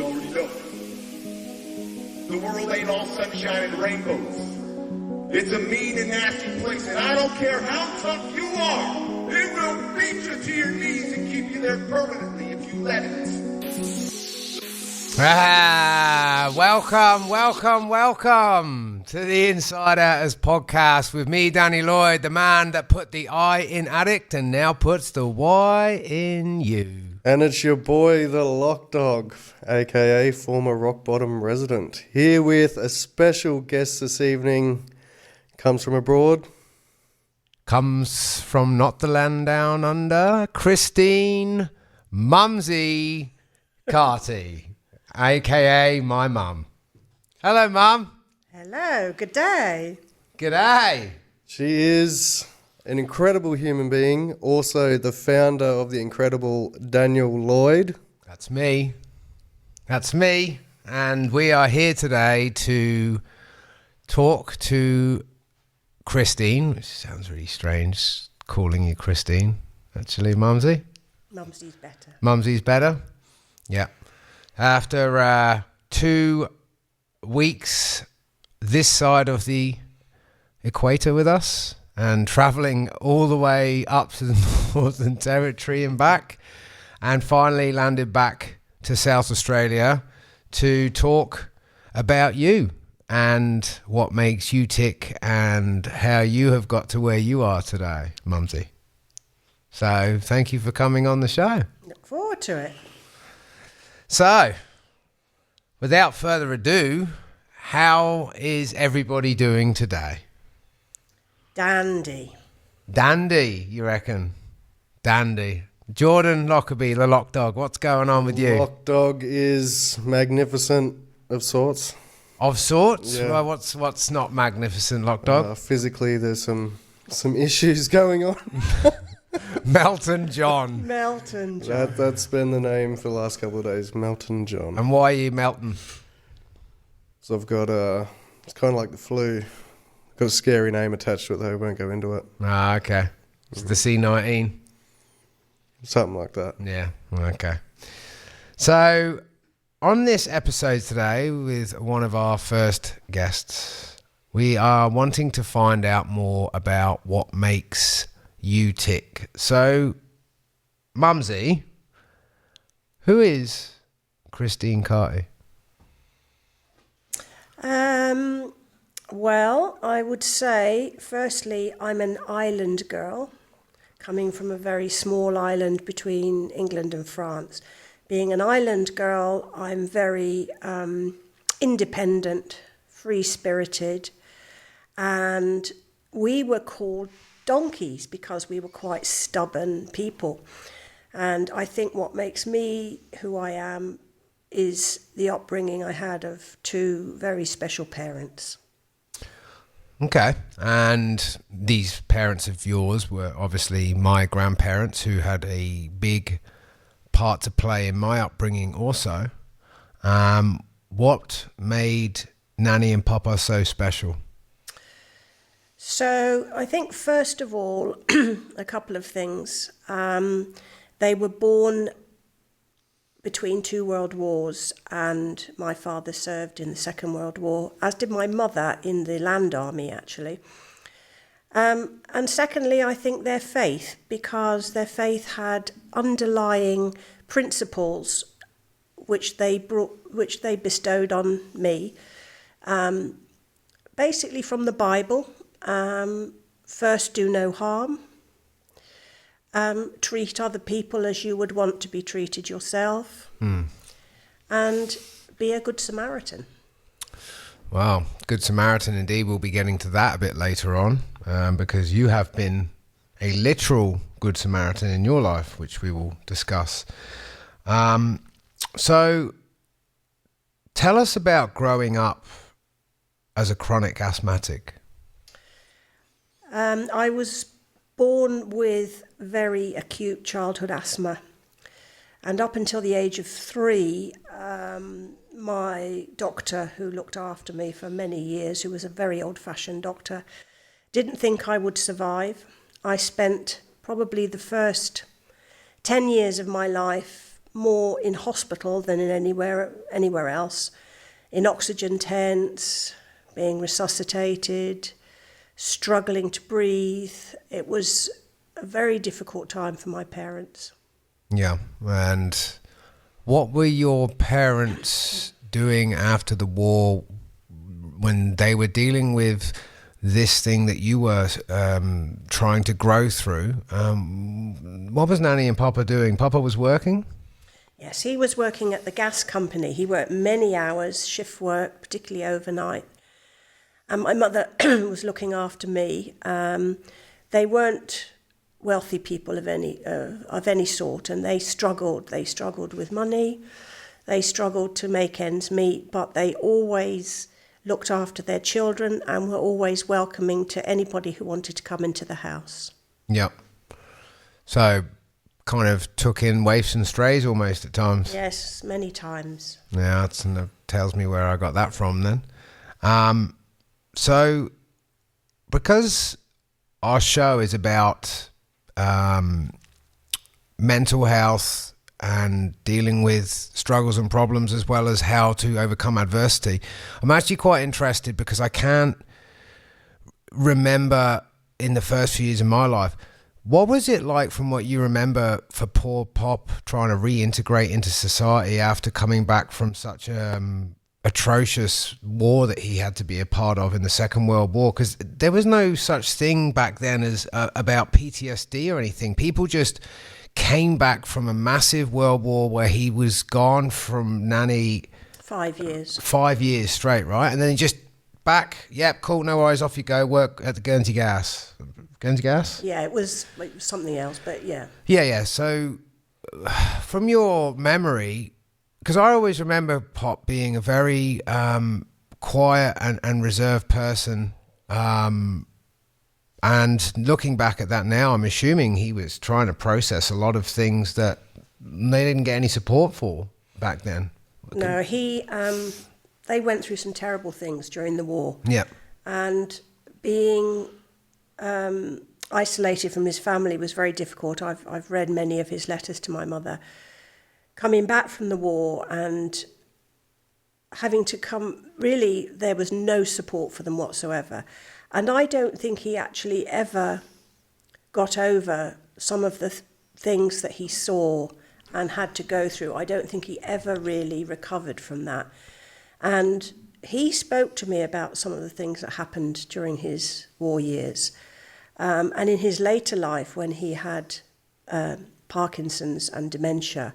already know. The world ain't all sunshine and rainbows. It's a mean and nasty place, and I don't care how tough you are, it will beat you to your knees and keep you there permanently if you let it. Welcome to the InsideOutrz podcast with me, Danny Lloyd, the man that put the I in addict and now puts the Y in you. And it's your boy, the Lock Dog, aka former Rock Bottom resident, here with a special guest this evening. Comes from abroad. Comes from not the land down under, Christine Mumsie Carty, aka my mum. Hello, Mum. Hello, good day. G'day. She is an incredible human being, also the founder of the incredible Daniel Lloyd. That's me. And we are here today to talk to Christine, which sounds really strange, calling you Christine, actually, Mumsy. Mumsie's better. Mumsy's better? Yeah. After 2 weeks this side of the equator with us and travelling all the way up to the Northern Territory and back, and finally landed back to South Australia to talk about you and what makes you tick and how you have got to where you are today, Mumsy. So thank you for coming on the show. Look forward to it. So, without further ado, how is everybody doing today? Dandy, You reckon? Dandy. Jordan Lockerbie, the Lock Dog, what's going on with you? Lock Dog is magnificent of sorts. Of sorts? Yeah. Well, what's not magnificent, Lock Dog? Physically, there's some issues going on. Melton John. That's been the name for the last couple of days, Melton John. And why are you melting? So I've got it's kind of like the flu. Got a scary name attached to it, though. I won't go into it. Ah, okay. It's the C19. Something like that. Yeah, okay. So, on this episode today with one of our first guests, we are wanting to find out more about what makes you tick. So, Mumsy, who is Christine Carty? Well, I would say, firstly, I'm an island girl, coming from a very small island between England and France. Being an island girl, I'm very independent, free-spirited, and we were called donkeys because we were quite stubborn people. And I think what makes me who I am is the upbringing I had of two very special parents. Okay. And these parents of yours were obviously my grandparents, who had a big part to play in my upbringing also. What made Nanny and Papa so special? So I think first of all, a couple of things. They were born between two world wars, and my father served in the Second World War, as did my mother in the Land Army, actually. And secondly, I think their faith, because their faith had underlying principles which they bestowed on me, basically from the Bible. First, do no harm. Treat other people as you would want to be treated yourself, and be a good Samaritan. Wow, good Samaritan indeed. We'll be getting to that a bit later on, because you have been a literal good Samaritan in your life, which we will discuss. So tell us about growing up as a chronic asthmatic. I was born with very acute childhood asthma, and up until the age of 3, my doctor, who looked after me for many years, who was a very old-fashioned doctor, didn't think I would survive. I spent probably the first 10 years of my life more in hospital than in anywhere else, in oxygen tents, being resuscitated, struggling to breathe. It was a very difficult time for my parents. Yeah. And what were your parents doing after the war when they were dealing with this thing that you were trying to grow through? What was Nanny and Papa doing? Papa was working? Yes, he was working at the gas company. He worked many hours, shift work, particularly overnight. And my mother was looking after me. They weren't wealthy people of any sort, and they struggled. They struggled with money. They struggled to make ends meet, but they always looked after their children and were always welcoming to anybody who wanted to come into the house. Yep. So kind of took in waifs and strays almost at times. Yes, many times. Yeah, that tells me where I got that from then. So because our show is about mental health and dealing with struggles and problems as well as how to overcome adversity, I'm actually quite interested because I can't remember in the first few years of my life, what was it like from what you remember for poor Pop trying to reintegrate into society after coming back from such atrocious war that he had to be a part of in the Second World War? Because there was no such thing back then as about PTSD or anything. People just came back from a massive world war where he was gone from Nanny 5 years. 5 years straight, right? And then he just back, yep, cool, no worries, off you go, work at the Guernsey Gas. Guernsey Gas? Yeah, it was something else, but yeah. Yeah. So from your memory, because I always remember Pop being a very quiet and reserved person. And looking back at that now, I'm assuming he was trying to process a lot of things that they didn't get any support for back then. No, they went through some terrible things during the war. Yeah. And being isolated from his family was very difficult. I've read many of his letters to my mother. Coming back from the war and having to come, really, there was no support for them whatsoever. And I don't think he actually ever got over some of the things that he saw and had to go through. I don't think he ever really recovered from that. And he spoke to me about some of the things that happened during his war years. And in his later life, when he had Parkinson's and dementia,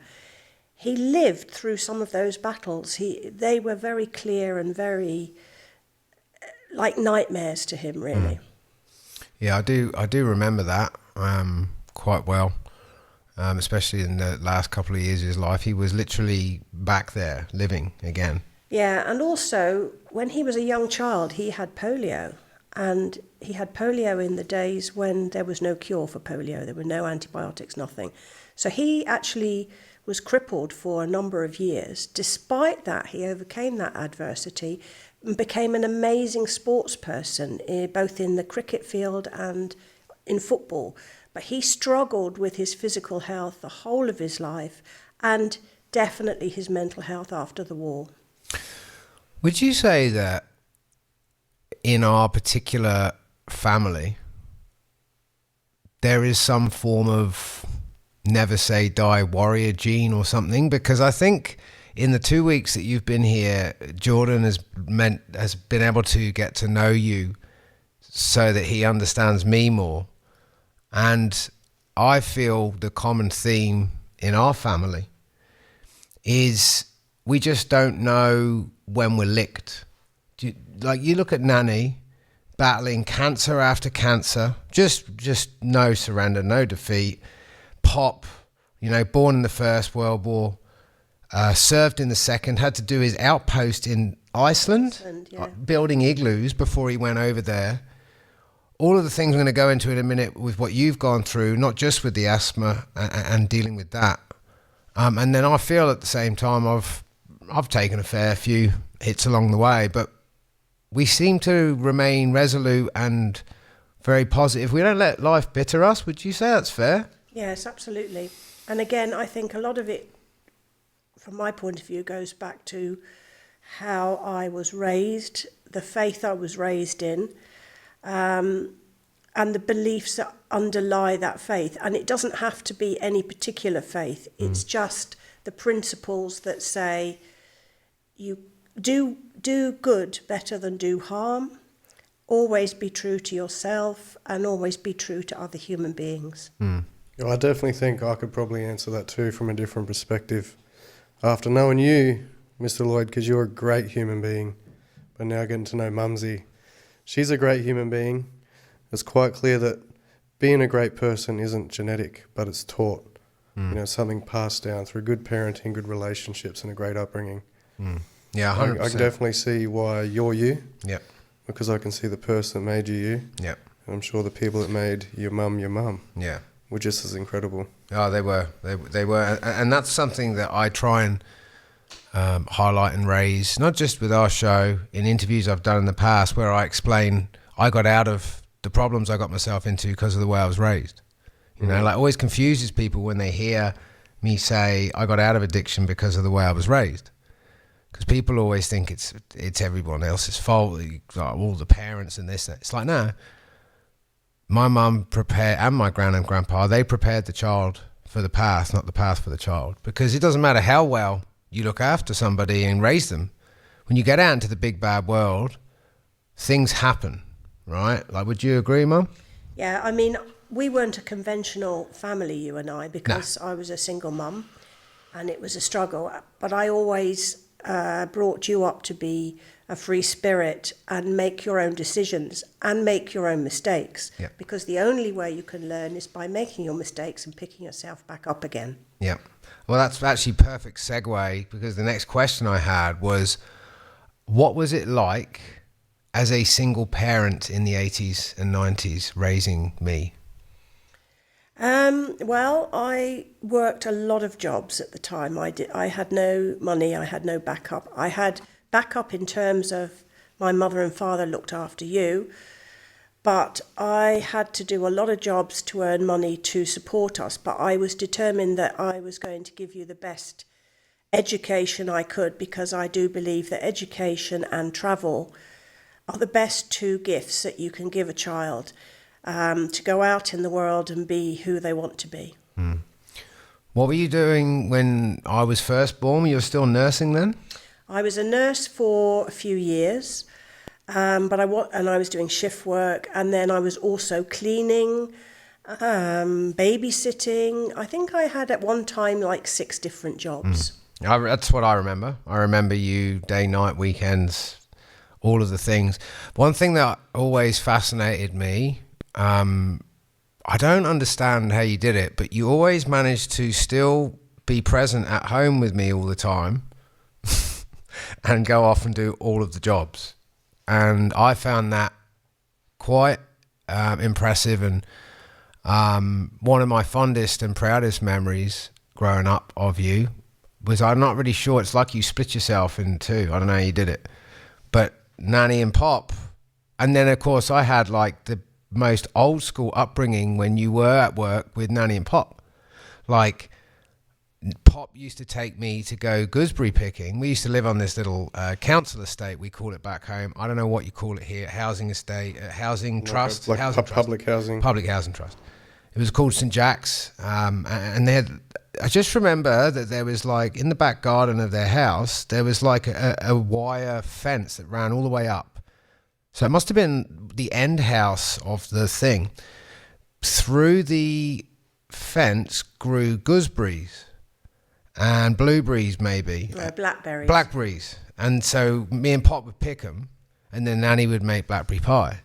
he lived through some of those battles. They were very clear and very like nightmares to him, really. Yeah, I do remember that quite well, especially in the last couple of years of his life. He was literally back there living again. Yeah, and also when he was a young child, he had polio. And he had polio in the days when there was no cure for polio. There were no antibiotics, nothing. So he actually was crippled for a number of years. Despite that, he overcame that adversity and became an amazing sports person, both in the cricket field and in football. But he struggled with his physical health the whole of his life and definitely his mental health after the war. Would you say that in our particular family, there is some form of never say die warrior gene or something? Because I think in the 2 weeks that you've been here, Jordan has been able to get to know you so that he understands me more. And I feel the common theme in our family is we just don't know when we're licked. You look at Nanny battling cancer after cancer, just no surrender, no defeat. Pop, born in the First World War, served in the Second, had to do his outpost in Iceland, Yeah. building igloos before he went over there. All of the things we're going to go into in a minute with what you've gone through, not just with the asthma and dealing with that. And then I feel at the same time I've taken a fair few hits along the way, but we seem to remain resolute and very positive. We don't let life bitter us. Would you say that's fair? Yes, absolutely. And again, I think a lot of it from my point of view, goes back to how I was raised, the faith I was raised in, and the beliefs that underlie that faith. And it doesn't have to be any particular faith. It's just the principles that say you do good better than do harm, always be true to yourself, and always be true to other human beings. I definitely think I could probably answer that too from a different perspective. After knowing you, Mr. Lloyd, because you're a great human being, but now getting to know Mumsie, she's a great human being. It's quite clear that being a great person isn't genetic, but it's taught. You know, something passed down through good parenting, good relationships, and a great upbringing. Yeah, 100%. I can definitely see why you're you. Yep. Because I can see the person that made you you. Yep. And I'm sure the people that made your mum, Yeah. were just as incredible. Oh, they were. They were. And that's something that I try and highlight and raise, not just with our show, in interviews I've done in the past where I explain I got out of the problems I got myself into because of the way I was raised. You know, like always confuses people when they hear me say I got out of addiction because of the way I was raised. Because people always think it's everyone else's fault, like all the parents and this. It's like, no. My mum prepared, and my gran and grandpa, they prepared the child for the path, not the path for the child. Because it doesn't matter how well you look after somebody and raise them. When you get out into the big bad world, things happen, right? Like, would you agree, Mum? Yeah, I mean, we weren't a conventional family, you and I, because I was a single mum and it was a struggle. But I always brought you up to be a free spirit and make your own decisions and make your own mistakes. Yep. Because the only way you can learn is by making your mistakes and picking yourself back up again. Yeah. Well, that's actually perfect segue, because the next question I had was, what was it like as a single parent in the 80s and 90s raising me? Well, I worked a lot of jobs at the time. I had no money. I had no backup. I had backup in terms of my mother and father looked after you, but I had to do a lot of jobs to earn money to support us. But I was determined that I was going to give you the best education I could, because I do believe that education and travel are the best two gifts that you can give a child. To go out in the world and be who they want to be. What were you doing when I was first born? You were still nursing then? I was a nurse for a few years, but I was doing shift work, and then I was also cleaning, babysitting. I think I had at one time like 6 different jobs. That's what I remember. I remember you day, night, weekends, all of the things. One thing that always fascinated me, I don't understand how you did it, but you always managed to still be present at home with me all the time and go off and do all of the jobs. And I found that quite impressive, and one of my fondest and proudest memories growing up of you was, I'm not really sure, it's like you split yourself in two. I don't know how you did it, but Nanny and Pop. And then of course I had like the most old school upbringing when you were at work with Nanny and Pop. Like, Pop used to take me to go gooseberry picking. We used to live on this little council estate, we call it back home. I don't know what you call it here, housing estate, housing trust. Public housing. Public housing trust. It was called St. Jack's. And they had, I just remember that there was like, in the back garden of their house, there was like a wire fence that ran all the way up. So it must have been the end house of the thing. Through the fence grew gooseberries and blueberries, maybe. Blackberries. Blackberries. And so me and Pop would pick them, and then Nanny would make blackberry pie.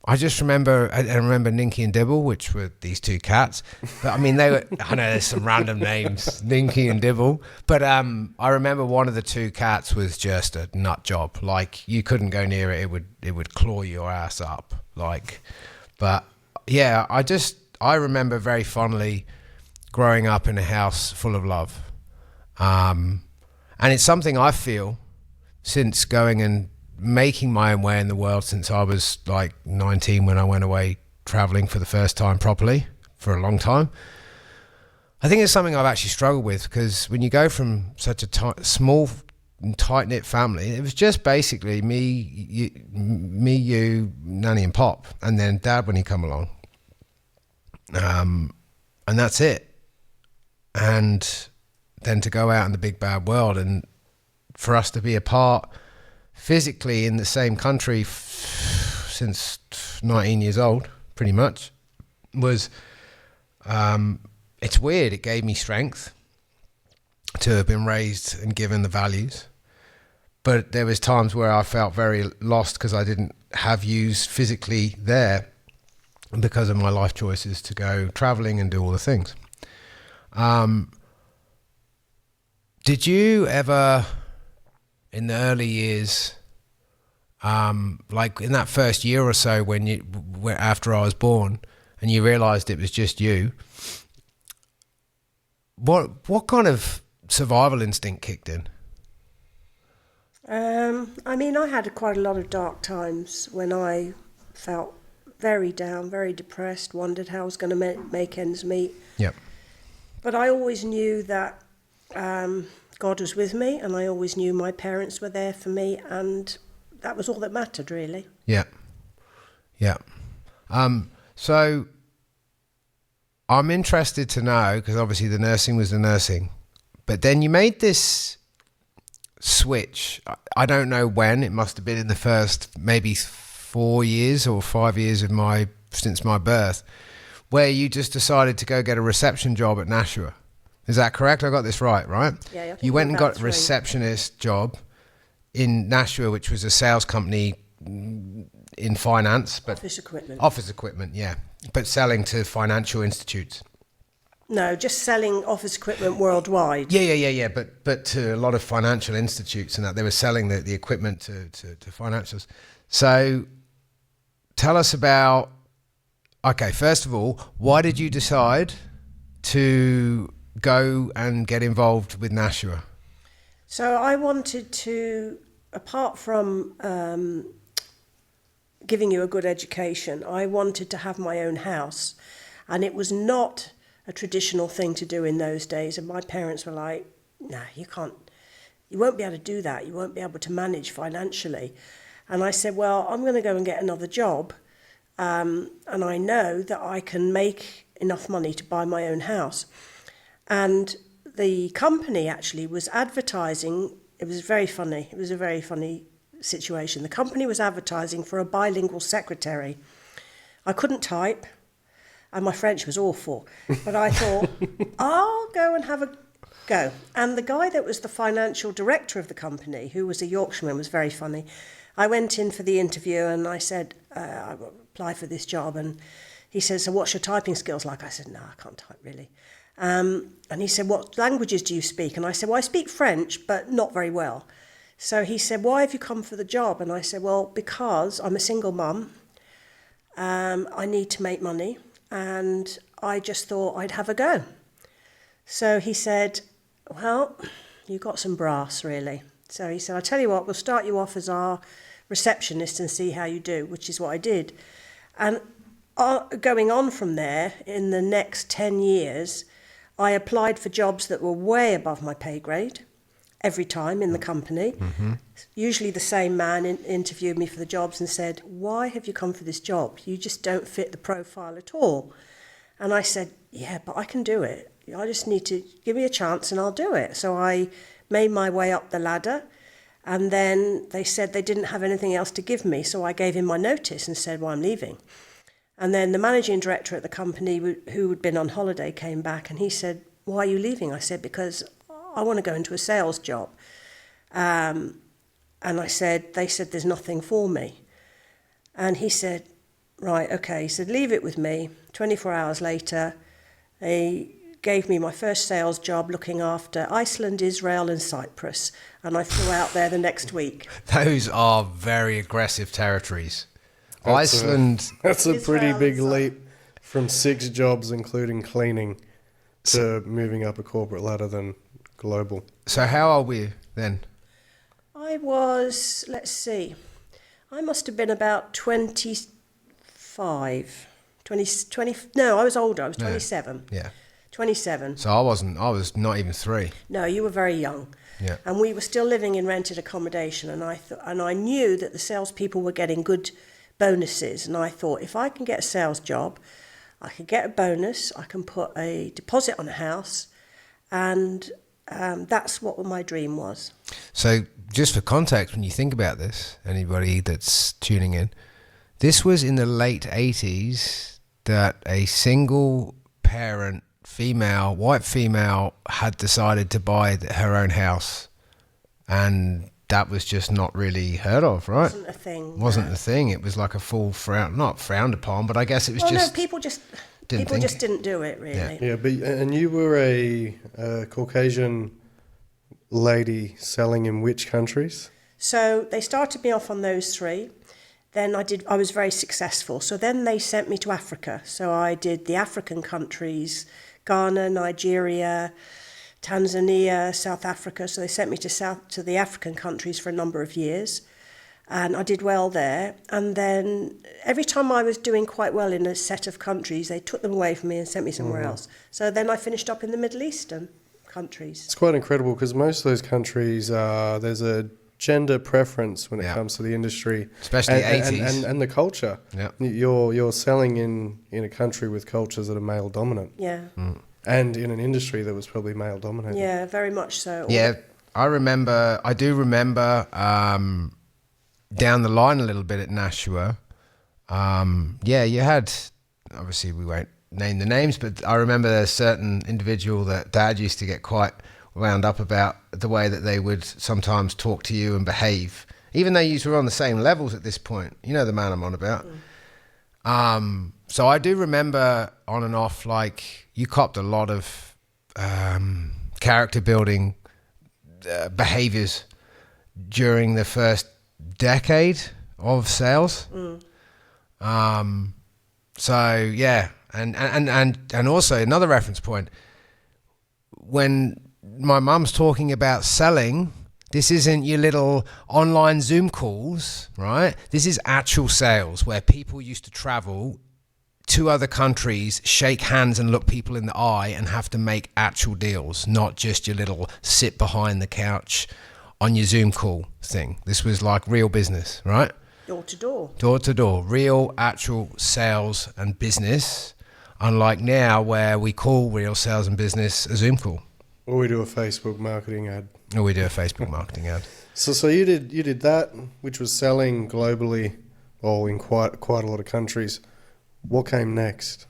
I just remember, I remember Ninky and Dibble, which were these 2 cats. But I mean, they were, I know there's some random names, Ninky and Dibble. But I remember one of the 2 cats was just a nut job. Like, you couldn't go near it, it would claw your ass up. Like, but yeah, I remember very fondly growing up in a house full of love. And it's something I feel since going and making my own way in the world since I was like 19 when I went away traveling for the first time properly for a long time. I think it's something I've actually struggled with, because when you go from such a small and tight-knit family, it was just basically me, you, Nanny and Pop, and then Dad when he come along. And that's it. And then to go out in the big bad world, and for us to be apart physically in the same country since 19 years old, pretty much, was... it's weird. It gave me strength to have been raised and given the values. But there was times where I felt very lost because I didn't have yous physically there because of my life choices to go traveling and do all the things. Did you ever, in the early years, like in that first year or so after I was born, and you realised it was just you, what kind of survival instinct kicked in? I mean, I had quite a lot of dark times when I felt very down, very depressed, wondered how I was going to make ends meet. Yep. But I always knew that God was with me, and I always knew my parents were there for me, and that was all that mattered, really. Yeah. Yeah. So I'm interested to know, because obviously the nursing was the nursing, but then you made this switch. I don't know when. It must have been in the first maybe 4 years or 5 years since my birth, where you just decided to go get a reception job at Nashua. Is that correct? I got this right? Yeah. I think You went and got a 3. receptionist job in Nashua, which was a sales company in finance, but office equipment, yeah, but selling to financial institutes. No, just selling office equipment worldwide. Yeah. But to a lot of financial institutes, and that they were selling the equipment to financials. So tell us about. Okay, first of all, why did you decide to go and get involved with Nashua? So I wanted to, apart from giving you a good education, I wanted to have my own house. And it was not a traditional thing to do in those days. And my parents were like, no, you won't be able to do that. You won't be able to manage financially. And I said, well, I'm going to go and get another job. And I know that I can make enough money to buy my own house. And the company actually was advertising. It was very funny. It was a very funny situation. The company was advertising for a bilingual secretary. I couldn't type, and my French was awful. But I thought, I'll go and have a go. And the guy that was the financial director of the company, who was a Yorkshireman, was very funny. I went in for the interview and I said, I apply for this job. And he said, so what's your typing skills like? I said, no, I can't type really. And he said, what languages do you speak? And I said, well, I speak French, but not very well. So he said, why have you come for the job? And I said, well, because I'm a single mum. I need to make money. And I just thought I'd have a go. So he said, well, you got some brass, really. So he said, I'll tell you what, we'll start you off as our receptionist and see how you do, which is what I did. And going on from there, in the next 10 years, I applied for jobs that were way above my pay grade every time in the company. Mm-hmm. Usually the same man interviewed me for the jobs and said, why have you come for this job? You just don't fit the profile at all. And I said, yeah, but I can do it. I just need to give me a chance and I'll do it. So I made my way up the ladder, and then they said they didn't have anything else to give me. So I gave him my notice and said, well, I'm leaving. And then the managing director at the company, who had been on holiday, came back and he said, why are you leaving? I said, because I want to go into a sales job. And they said, there's nothing for me. And he said, right, okay. He said, leave it with me. 24 hours later, they gave me my first sales job looking after Iceland, Israel and Cyprus. And I flew out there the next week. Those are very aggressive territories. That's a pretty big Israel, leap from 6 jobs, including cleaning, to moving up a corporate ladder than global. So how old were you then? I was, let's see, I must have been about 25, 20, no, I was older, I was 27. Yeah. 27. So I was not even 3. No, you were very young. Yeah. And we were still living in rented accommodation, and I knew that the salespeople were getting good bonuses, and I thought, if I can get a sales job, I can get a bonus, I can put a deposit on a house, and that's what my dream was. So just for context, when you think about this, anybody that's tuning in, this was in the late 80s that a single parent female, white female, had decided to buy her own house, and that was just not really heard of, right? Wasn't a thing. Wasn't the thing. It was like a full not frowned upon, but I guess it was Well, just no, people just didn't didn't do it, really. Yeah, and you were a Caucasian lady selling in which countries? So they started me off on those 3. Then I was very successful. So then they sent me to Africa. So I did the African countries, Ghana, Nigeria, Tanzania, South Africa. So they sent me to the African countries for a number of years. And I did well there. And then every time I was doing quite well in a set of countries, they took them away from me and sent me somewhere else. So then I finished up in the Middle Eastern countries. It's quite incredible because most of those countries, there's a gender preference when it comes to the industry, especially 80s and the culture. Yeah, you're selling in a country with cultures that are male dominant. Yeah. And in an industry that was probably male dominated. Yeah, very much so. Yeah, I do remember down the line a little bit at Nashua. You had, obviously we won't name the names, but I remember a certain individual that Dad used to get quite wound up about the way that they would sometimes talk to you and behave, even though you were on the same levels at this point. You know the man I'm on about. So I do remember on and off, like, you copped a lot of character building behaviors during the first decade of sales. So yeah, and also another reference point, when my mum's talking about selling, this isn't your little online Zoom calls, right? This is actual sales where people used to travel to other countries, shake hands and look people in the eye and have to make actual deals, not just your little sit behind the couch on your Zoom call thing. This was like real business, right? Door to door. Door to door, real actual sales and business, unlike now where we call real sales and business a Zoom call. Or we do a Facebook marketing ad. Or we do a Facebook marketing ad. So you did that, which was selling globally, or in quite a lot of countries. What came next?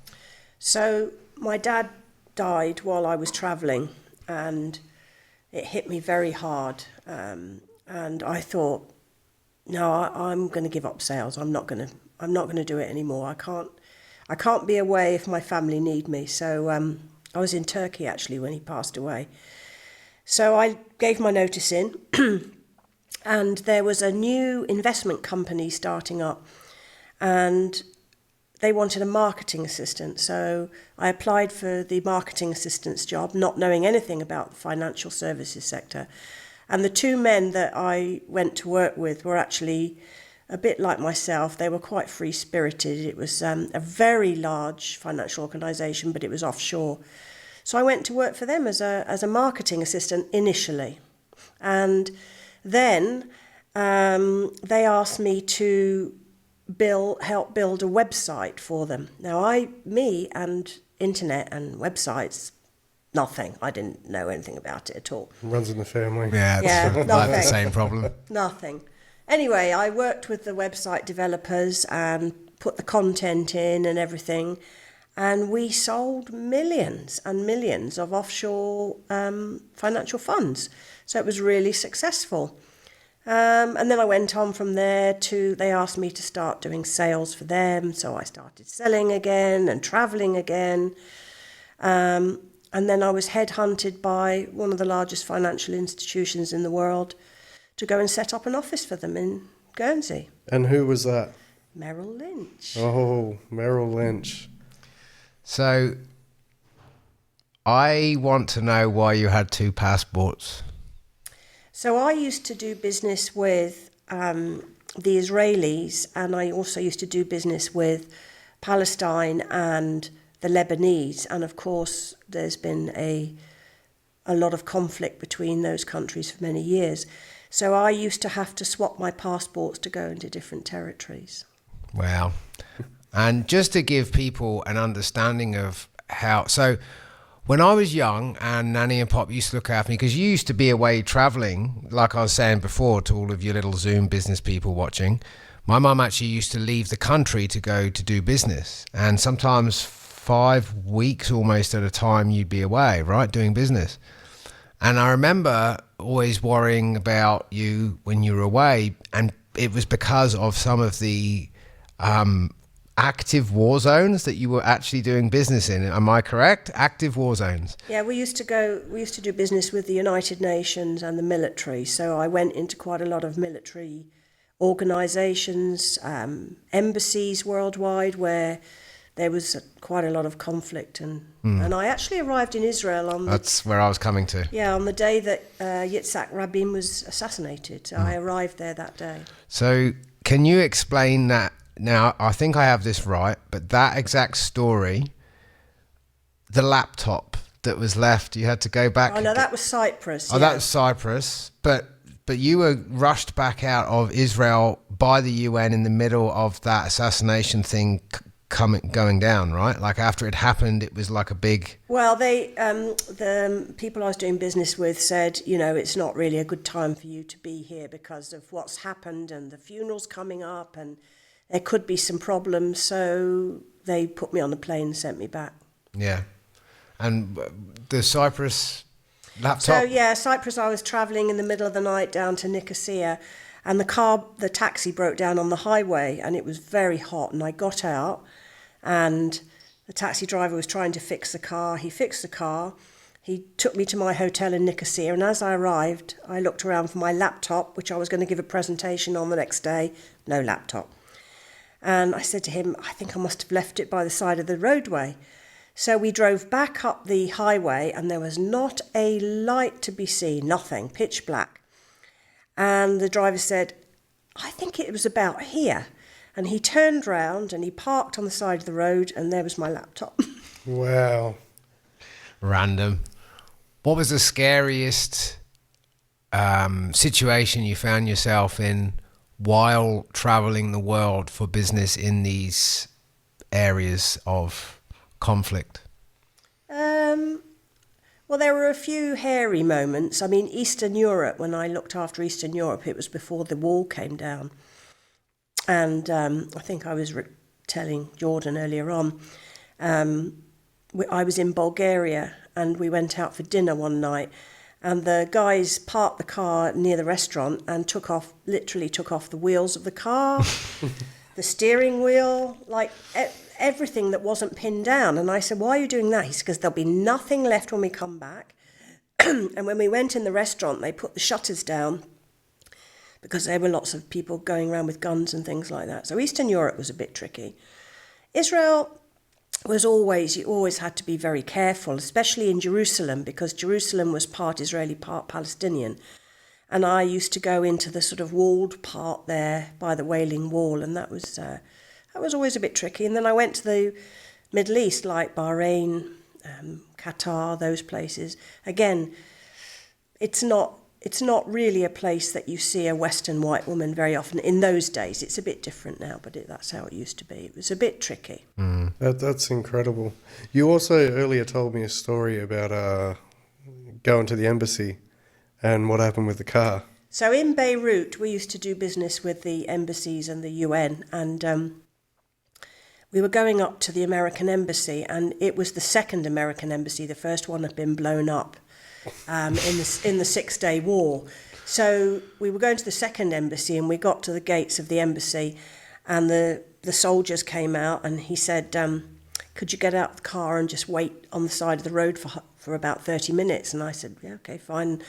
So my dad died while I was travelling, and it hit me very hard. And I thought, no, I'm going to give up sales. I'm not going to do it anymore. I can't be away if my family need me. So I was in Turkey actually when he passed away. So I gave my notice in, and there was a new investment company starting up, and they wanted a marketing assistant. So I applied for the marketing assistant's job, not knowing anything about the financial services sector. And the 2 men that I went to work with were actually a bit like myself. They were quite free-spirited. It was a very large financial organisation, but it was offshore. So I went to work for them as a marketing assistant initially. And then they asked me to help build a website for them. Now, me and internet and websites, nothing. I didn't know anything about it at all. Runs in the family. Yeah, I have the same problem. Nothing. Anyway, I worked with the website developers and put the content in and everything, and we sold millions and millions of offshore financial funds. So it was really successful. And then I went on from there they asked me to start doing sales for them. So I started selling again and traveling again. And then I was headhunted by one of the largest financial institutions in the world to go and set up an office for them in Guernsey. And who was that? Merrill Lynch. Oh, Merrill Lynch. So I want to know why you had 2 passports. So I used to do business with the Israelis, and I also used to do business with Palestine and the Lebanese. And of course, there's been a lot of conflict between those countries for many years. So I used to have to swap my passports to go into different territories. Wow. And just to give people an understanding of how, so when I was young and Nanny and Pop used to look after me, because you used to be away traveling, like I was saying before to all of you little Zoom business people watching, my mum actually used to leave the country to go to do business. And sometimes 5 weeks almost at a time you'd be away, right, doing business. And I remember always worrying about you when you were away, and it was because of some of the active war zones that you were actually doing business in. Am I correct? Active war zones. Yeah, we used to do business with the United Nations and the military. So I went into quite a lot of military organisations, embassies worldwide, where there was quite a lot of conflict. And I actually arrived in Israel on That's where I was coming to. Yeah, on the day that Yitzhak Rabin was assassinated. I arrived there that day. So can you explain that? Now, I think I have this right, but that exact story, the laptop that was left, you had to go back. Oh, no, that was Cyprus. Oh, that was Cyprus. But you were rushed back out of Israel by the UN in the middle of that assassination thing going down, right? Like after it happened, it was like a big... Well, the people I was doing business with said, it's not really a good time for you to be here because of what's happened and the funeral's coming up and there could be some problems. So they put me on a plane and sent me back. Yeah. And the Cyprus laptop? So, yeah, Cyprus, I was travelling in the middle of the night down to Nicosia, and the taxi broke down on the highway, and it was very hot, and I got out, and the taxi driver was trying to fix the car. He fixed the car. He took me to my hotel in Nicosia, and as I arrived, I looked around for my laptop, which I was going to give a presentation on the next day. No laptop. And I said to him, I think I must have left it by the side of the roadway. So we drove back up the highway, and there was not a light to be seen, nothing, pitch black. And the driver said, I think it was about here. And he turned round and he parked on the side of the road, and there was my laptop. Wow. Random. What was the scariest situation you found yourself in while traveling the world for business in these areas of conflict? Well, there were a few hairy moments. I mean, Eastern Europe, when I looked after Eastern Europe, it was before the wall came down. And I think I was telling Jordan earlier on, I was in Bulgaria and we went out for dinner one night, and the guys parked the car near the restaurant and literally took off the wheels of the car, the steering wheel, like everything that wasn't pinned down. And I said, why are you doing that? He said, because there'll be nothing left when we come back. And when we went in the restaurant, they put the shutters down because there were lots of people going around with guns and things like that. So Eastern Europe was a bit tricky. Israel was you always had to be very careful, especially in Jerusalem, because Jerusalem was part Israeli, part Palestinian. And I used to go into the sort of walled part there by the Wailing Wall, and that was always a bit tricky. And then I went to the Middle East, like Bahrain, Qatar, those places. Again, it's not really a place that you see a Western white woman very often. In those days, it's a bit different now, but that's how it used to be. It was a bit tricky. That's incredible. You also earlier told me a story about going to the embassy and what happened with the car. So in Beirut, we used to do business with the embassies and the UN, and we were going up to the American embassy, and it was the second American embassy. The first one had been blown up in the 6-day war. So we were going to the second embassy, and we got to the gates of the embassy, and the soldiers came out, and he said, could you get out of the car and just wait on the side of the road for about 30 minutes? And I said, yeah, okay, fine.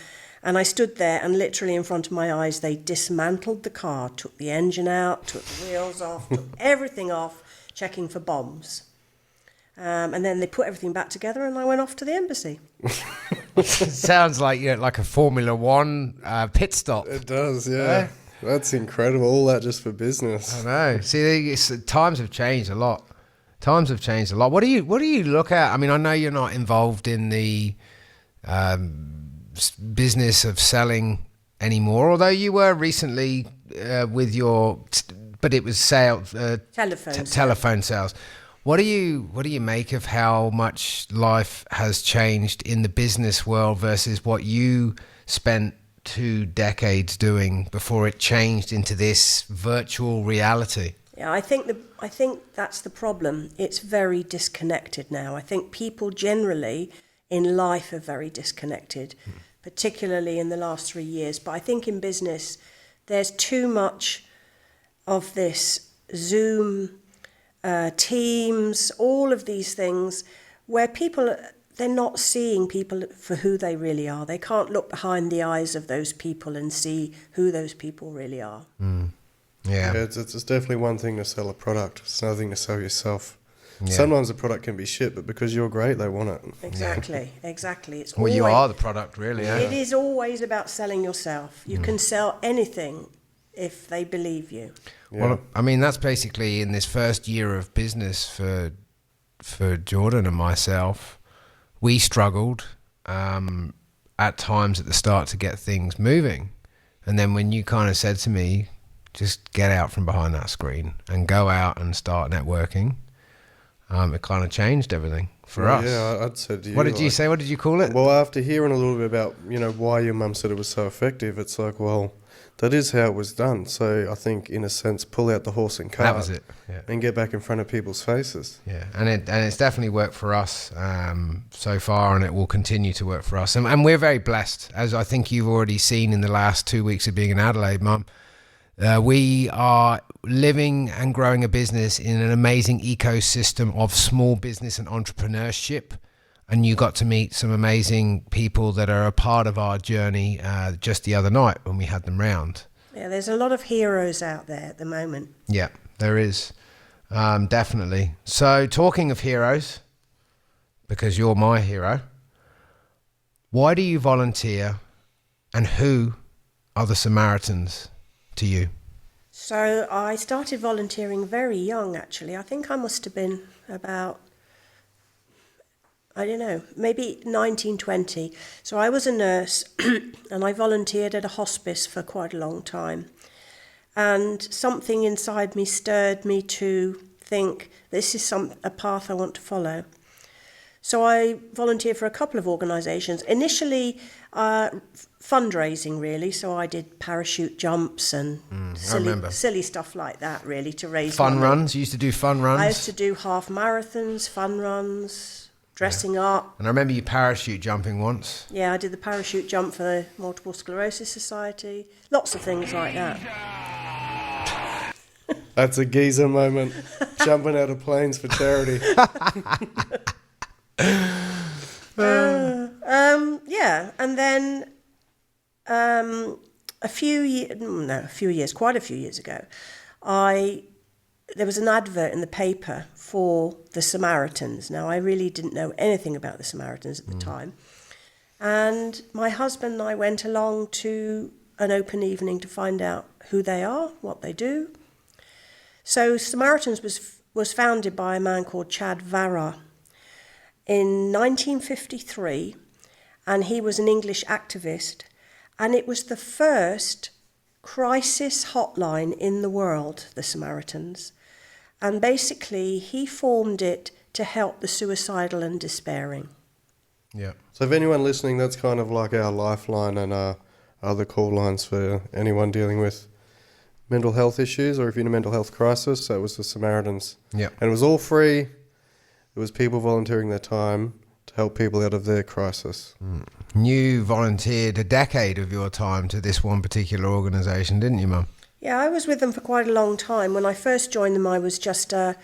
And I stood there, and literally in front of my eyes, they dismantled the car, took the engine out, took the wheels off, took everything off, checking for bombs. And then they put everything back together, and I went off to the embassy. Sounds like like a Formula One pit stop. It does, yeah. That's incredible. All that just for business. I know. See, times have changed a lot. Times have changed a lot. What do you look at? I mean, I know you're not involved in the business of selling anymore, although you were recently with your, but it was telephone sales. What do you make of how much life has changed in the business world versus what you spent 2 decades doing before it changed into this virtual reality? Yeah, I think that's the problem. It's very disconnected now. I think people generally in life are very disconnected, particularly in the last 3 years. But I think in business, there's too much of this Zoom, Teams, all of these things where people, they're not seeing people for who they really are. They can't look behind the eyes of those people and see who those people really are. Yeah. It's definitely one thing to sell a product. It's another thing to sell yourself. Yeah. Sometimes the product can be shit, but because you're great, they want it. Exactly. It's Well, you are the product, really. It is always about selling yourself. You can sell anything if they believe you. Yeah. Well, I mean, that's basically in this first year of business for Jordan and myself. We struggled at times at the start to get things moving. And then when you kind of said to me, just get out from behind that screen and go out and start networking, it kind of changed everything for us. Yeah, I'd said to you. What did you say? What did you call it? Well, after hearing a little bit about, why your mum said it was so effective, it's like, well, that is how it was done. So I think, in a sense, pull out the horse and cart. That was it. Yeah. And get back in front of people's faces. Yeah, and it's definitely worked for us so far, and it will continue to work for us. And we're very blessed, as I think you've already seen in the last 2 weeks of being in Adelaide, Mum. We are living and growing a business in an amazing ecosystem of small business and entrepreneurship. And you got to meet some amazing people that are a part of our journey just the other night when we had them round. Yeah, there's a lot of heroes out there at the moment. Yeah, there is. Definitely. So talking of heroes, because you're my hero, why do you volunteer and who are the Samaritans to you? So I started volunteering very young, actually. I think I must have been about, I don't know, maybe 19, 20. So I was a nurse and I volunteered at a hospice for quite a long time. And something inside me stirred me to think, this is a path I want to follow. So I volunteered for a couple of organisations. Initially, fundraising, really. So I did parachute jumps and silly stuff like that, really, to raise fun money. runs. You used to do fun runs. I used to do half marathons, fun runs, dressing up. And I remember you parachute jumping once. Yeah, I did the parachute jump for the Multiple Sclerosis Society. Lots of things like that. That's a geezer moment. Jumping out of planes for charity. Yeah, and then quite a few years ago, there was an advert in the paper for the Samaritans. Now, I really didn't know anything about the Samaritans at the time. And my husband and I went along to an open evening to find out who they are, what they do. So Samaritans was founded by a man called Chad Varra in 1953, and he was an English activist, and it was the first crisis hotline in the world, the Samaritans. And basically, he formed it to help the suicidal and despairing. Yeah. So if anyone listening, that's kind of like our lifeline and our other call lines for anyone dealing with mental health issues, or if you're in a mental health crisis. So it was the Samaritans. Yeah. And it was all free. It was people volunteering their time to help people out of their crisis. You volunteered a decade of your time to this one particular organisation, didn't you, Mum? Yeah, I was with them for quite a long time. When I first joined them, I was just a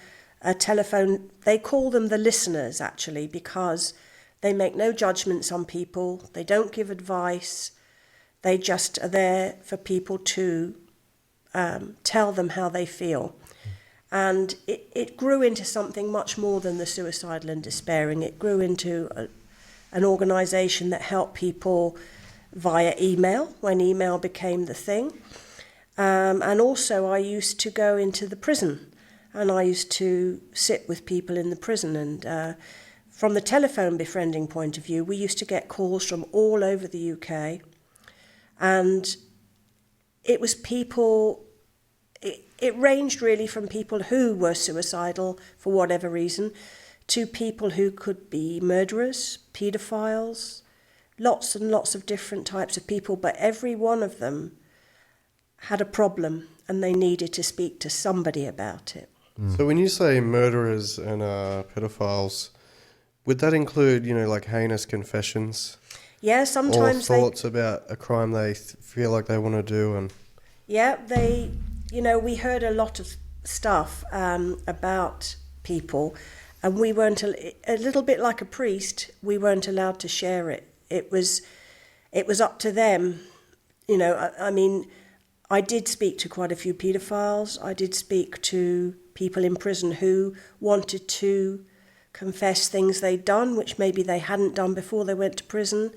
telephone. They call them the listeners, actually, because they make no judgments on people. They don't give advice. They just are there for people to tell them how they feel. And it grew into something much more than the suicidal and despairing. It grew into an organisation that helped people via email, when email became the thing. And also I used to go into the prison and I used to sit with people in the prison. And from the telephone befriending point of view, we used to get calls from all over the UK, and it was people. It ranged really from people who were suicidal for whatever reason, to people who could be murderers, paedophiles, lots and lots of different types of people, but every one of them had a problem and they needed to speak to somebody about it. So when you say murderers and pedophiles, would that include, like heinous confessions? Yeah, sometimes or thoughts about a crime they feel like they want to do? And yeah, we heard a lot of stuff about people, and we weren't, a little bit like a priest, we weren't allowed to share it. It was up to them. I mean, I did speak to quite a few paedophiles. I did speak to people in prison who wanted to confess things they'd done, which maybe they hadn't done before they went to prison.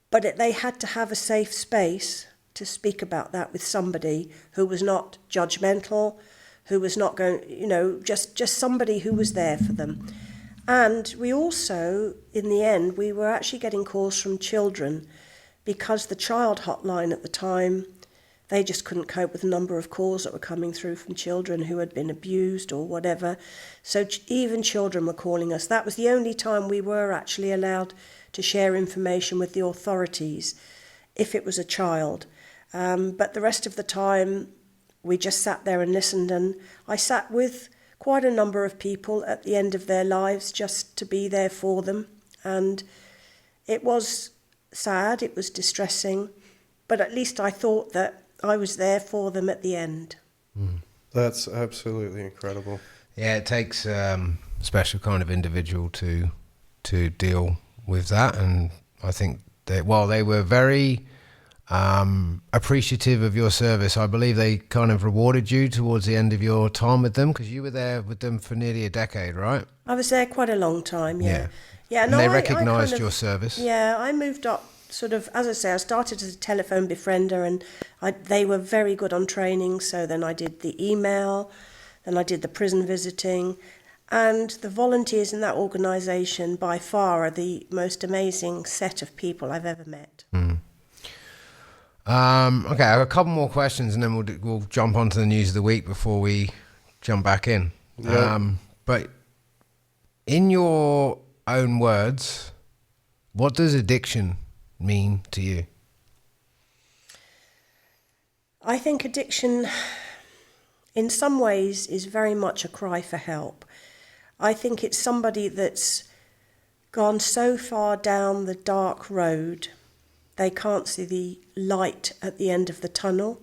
But they had to have a safe space to speak about that with somebody who was not judgmental, who was not going, just somebody who was there for them. And we also, in the end, we were actually getting calls from children, because the child hotline at the time, they just couldn't cope with the number of calls that were coming through from children who had been abused or whatever. So even children were calling us. That was the only time we were actually allowed to share information with the authorities, if it was a child. But the rest of the time, we just sat there and listened. And I sat with quite a number of people at the end of their lives just to be there for them. And it was sad, it was distressing, but at least I thought that I was there for them at the end. that's absolutely incredible. Yeah, it takes a special kind of individual to deal with that, and I think that while they were very appreciative of your service, I believe they kind of rewarded you towards the end of your time with them, because you were there with them for nearly a decade, right? I was there quite a long time, yeah. And no, they I recognised kind of, your service. Yeah, I moved up sort of, as I say, I started as a telephone befriender, and they were very good on training. So then I did the email, then I did the prison visiting, and the volunteers in that organisation by far are the most amazing set of people I've ever met. Okay, I have a couple more questions, and then we'll jump onto the news of the week before we jump back in. Yeah. But in your own words, what does addiction mean to you? I think addiction, in some ways, is very much a cry for help. I think it's somebody that's gone so far down the dark road, they can't see the light at the end of the tunnel,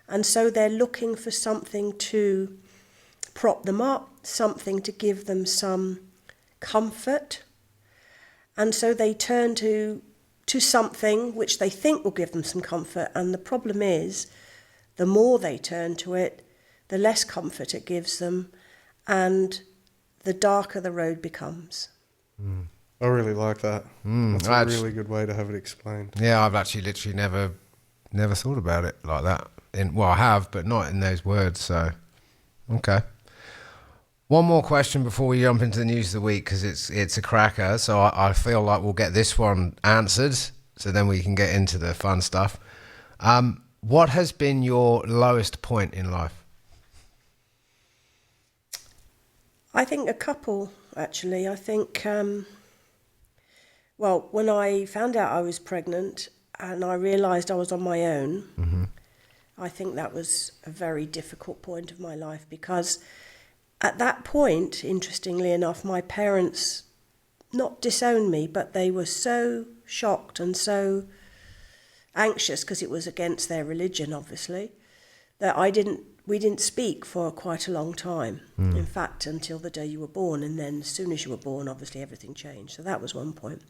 and so they're looking for something to prop them up, something to give them some comfort, and so they turn to something which they think will give them some comfort. And the problem is, the more they turn to it, the less comfort it gives them, and the darker the road becomes. I really like that. That's a really good way to have it explained. Yeah, I've actually literally never thought about it like that. I have, but not in those words. So, okay. One more question before we jump into the news of the week, because it's a cracker. So I feel like we'll get this one answered, so then we can get into the fun stuff. What has been your lowest point in life? I think a couple, actually. I think, when I found out I was pregnant and I realised I was on my own, I think that was a very difficult point of my life, because at that point, interestingly enough, my parents not disowned me, but they were so shocked and so anxious, because it was against their religion, obviously, that we didn't speak for quite a long time. In fact, until the day you were born, and then as soon as you were born, obviously everything changed. So that was one point.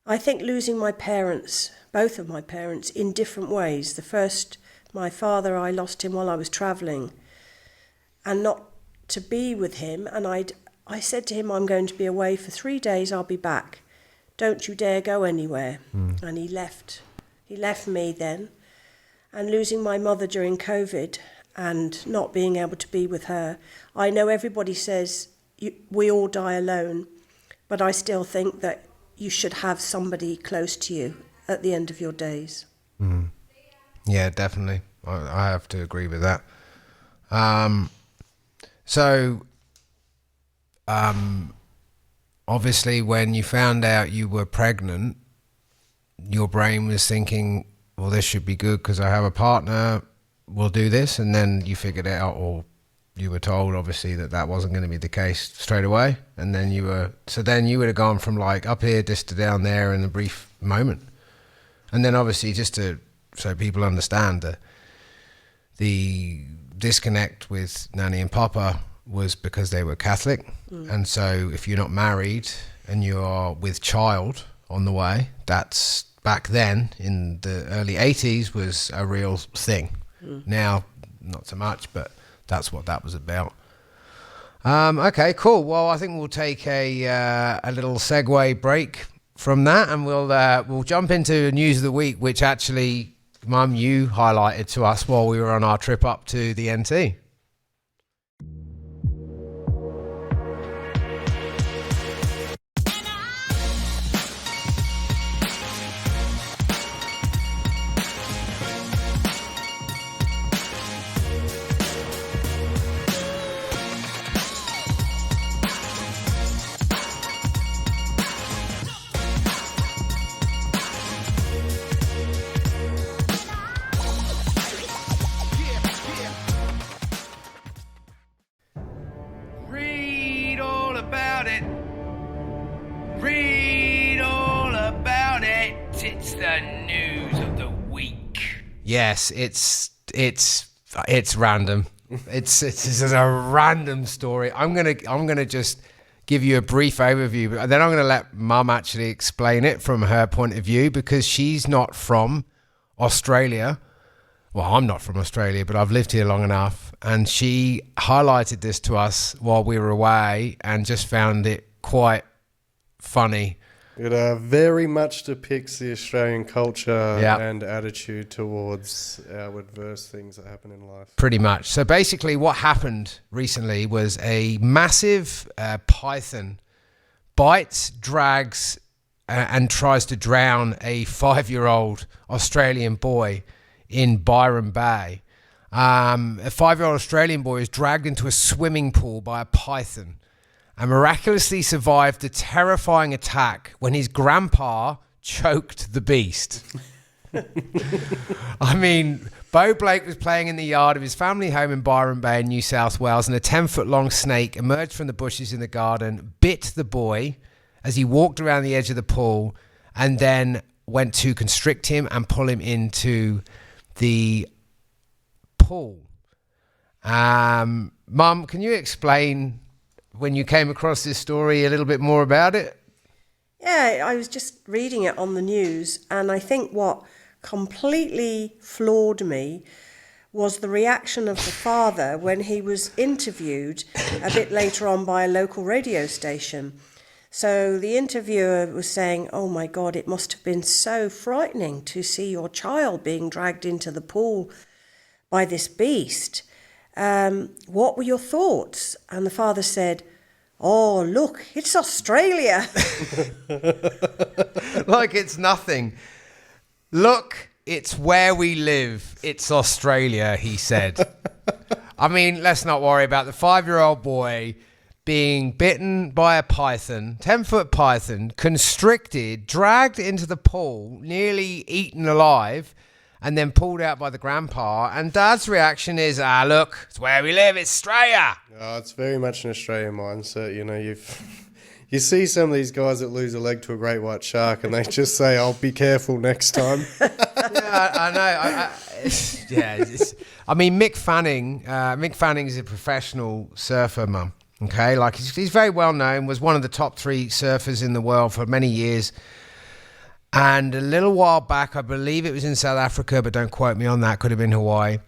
I think losing my parents, both of my parents, in different ways. The first, my father, I lost him while I was travelling, and not to be with him. And I said to him, I'm going to be away for 3 days, I'll be back. Don't you dare go anywhere. And he left me then. And losing my mother during COVID, and not being able to be with her. I know everybody says we all die alone, but I still think that you should have somebody close to you at the end of your days. Yeah, definitely. I have to agree with that. Obviously, when you found out you were pregnant, your brain was thinking, well, this should be good because I have a partner, we'll do this. And then you figured it out, or you were told, obviously, that wasn't going to be the case straight away. And then you would have gone from like up here just to down there in a brief moment. And then obviously, just so people understand, the disconnect with Nanny and Papa was because they were Catholic. And so if you're not married and you're with child on the way, that's back then in the early 80s was a real thing. Now, not so much, but that's what that was about. Okay, cool. Well, I think we'll take a little segue break from that, and we'll jump into news of the week, which actually, Mum, you highlighted to us while we were on our trip up to the NT. Yes, it's random. It's a random story. I'm gonna just give you a brief overview, but then I'm gonna let Mum actually explain it from her point of view, because she's not from Australia. Well, I'm not from Australia, but I've lived here long enough, and she highlighted this to us while we were away and just found it quite funny. It very much depicts the Australian culture and attitude towards our adverse things that happen in life. Pretty much. So basically what happened recently was a massive python bites, drags, and tries to drown a 5-year-old Australian boy in Byron Bay. A 5-year-old Australian boy is dragged into a swimming pool by a python and miraculously survived the terrifying attack when his grandpa choked the beast. I mean, Bo Blake was playing in the yard of his family home in Byron Bay in New South Wales, and a 10-foot-long snake emerged from the bushes in the garden, bit the boy as he walked around the edge of the pool, and then went to constrict him and pull him into the pool. Mum, can you explain, when you came across this story, a little bit more about it? Yeah, I was just reading it on the news, and I think what completely floored me was the reaction of the father when he was interviewed a bit later on by a local radio station. So the interviewer was saying, "Oh my God, it must have been so frightening to see your child being dragged into the pool by this beast. What were your thoughts?" And the father said, "Oh, look, it's Australia." Like it's nothing. "Look, it's where we live. It's Australia," he said. I mean, let's not worry about the 5-year-old boy being bitten by a python, 10-foot python, constricted, dragged into the pool, nearly eaten alive, and then pulled out by the grandpa. And Dad's reaction is, "Look, it's where we live. It's Australia." Oh, it's very much an Australian mindset. You know, you see some of these guys that lose a leg to a great white shark, and they just say, "I'll be careful next time." Yeah, I know. I mean, Mick Fanning is a professional surfer, Mum. Okay, like he's very well known. Was one of the top 3 surfers in the world for many years. And a little while back, I believe it was in South Africa, but don't quote me on that, could have been Hawaii,